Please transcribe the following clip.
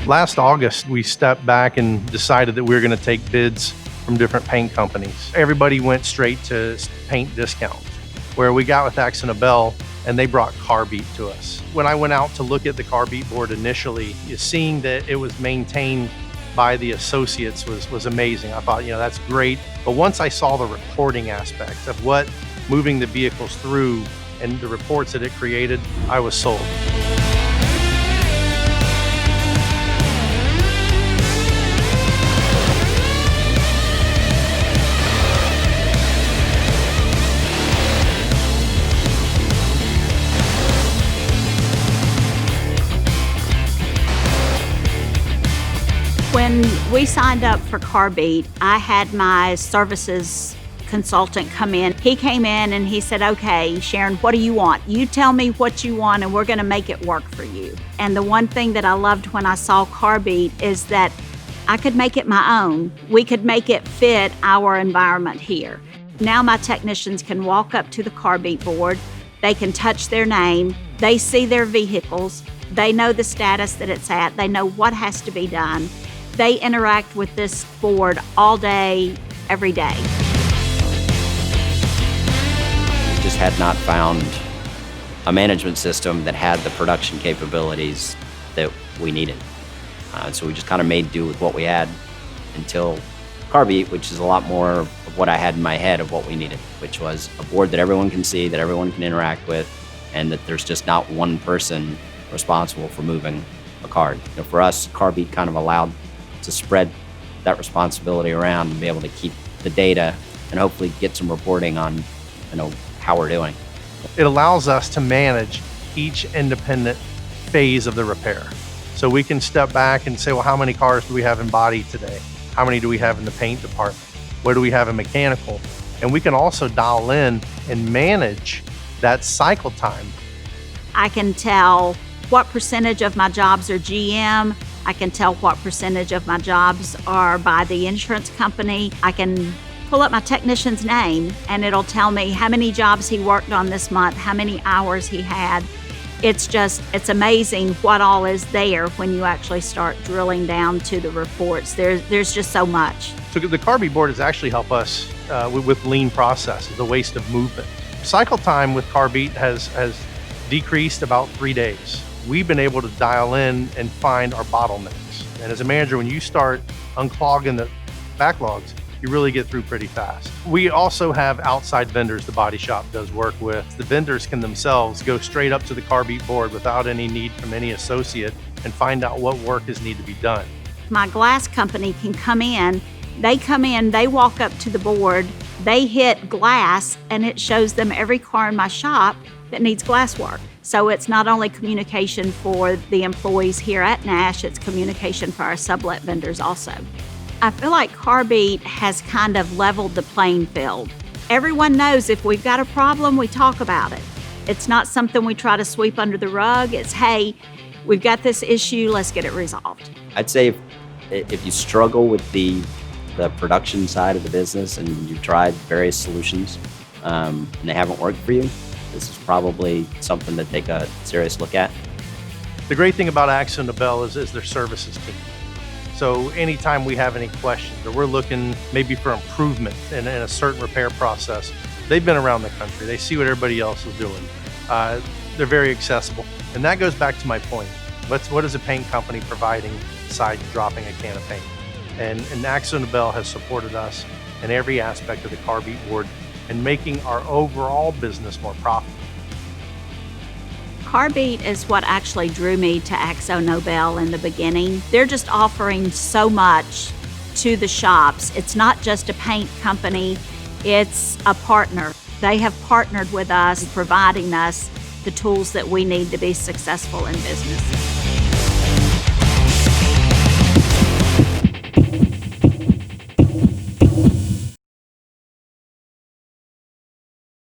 Last August, we stepped back and decided that we were going to take bids from different paint companies. Everybody went straight to paint discounts, where we got with AkzoNobel and they brought Carbeat to us. When I went out to look at the Carbeat board initially, seeing that it was maintained by the associates was amazing. I thought, that's great. But once I saw the reporting aspect of what moving the vehicles through and the reports that it created, I was sold. When we signed up for Carbeat, I had my services consultant come in. He came in and he said, okay, Sharon, what do you want? You tell me what you want and we're gonna make it work for you. And the one thing that I loved when I saw Carbeat is that I could make it my own. We could make it fit our environment here. Now my technicians can walk up to the Carbeat board, they can touch their name, they see their vehicles, they know the status that it's at, they know what has to be done. They interact with this board all day, every day. We just had not found a management system that had the production capabilities that we needed. So we just kind of made do with what we had until Carbeat, which is a lot more of what I had in my head of what we needed, which was a board that everyone can see, that everyone can interact with, and that there's just not one person responsible for moving a card. For us, Carbeat kind of allowed to spread that responsibility around and be able to keep the data and hopefully get some reporting on how we're doing. It allows us to manage each independent phase of the repair. So we can step back and say, well, how many cars do we have in body today? How many do we have in the paint department? What do we have in mechanical? And we can also dial in and manage that cycle time. I can tell what percentage of my jobs are GM. I can tell what percentage of my jobs are by the insurance company. I can pull up my technician's name and it'll tell me how many jobs he worked on this month, how many hours he had. It's amazing what all is there when you actually start drilling down to the reports. There's just so much. So the Carbeat board has actually helped us with lean processes, the waste of movement. Cycle time with Carbeat has decreased about 3 days. We've been able to dial in and find our bottlenecks. And as a manager, when you start unclogging the backlogs, you really get through pretty fast. We also have outside vendors the body shop does work with. The vendors can themselves go straight up to the Carbeat board without any need from any associate and find out what work is needed to be done. My glass company can come in, they walk up to the board, they hit glass, and it shows them every car in my shop that needs glass work. So it's not only communication for the employees here at Nash, it's communication for our sublet vendors also. I feel like Carbeat has kind of leveled the playing field. Everyone knows if we've got a problem, we talk about it. It's not something we try to sweep under the rug. It's, hey, we've got this issue, let's get it resolved. I'd say if you struggle with the production side of the business and you've tried various solutions and they haven't worked for you, this is probably something to take a serious look at. The great thing about AkzoNobel is their services team. So anytime we have any questions or we're looking maybe for improvement in a certain repair process, they've been around the country. They see what everybody else is doing. They're very accessible. And that goes back to my point. What is a paint company providing besides dropping a can of paint? And AkzoNobel has supported us in every aspect of the Carbeat board and making our overall business more profitable. Carbeat is what actually drew me to AkzoNobel in the beginning. They're just offering so much to the shops. It's not just a paint company, it's a partner. They have partnered with us, providing us the tools that we need to be successful in business.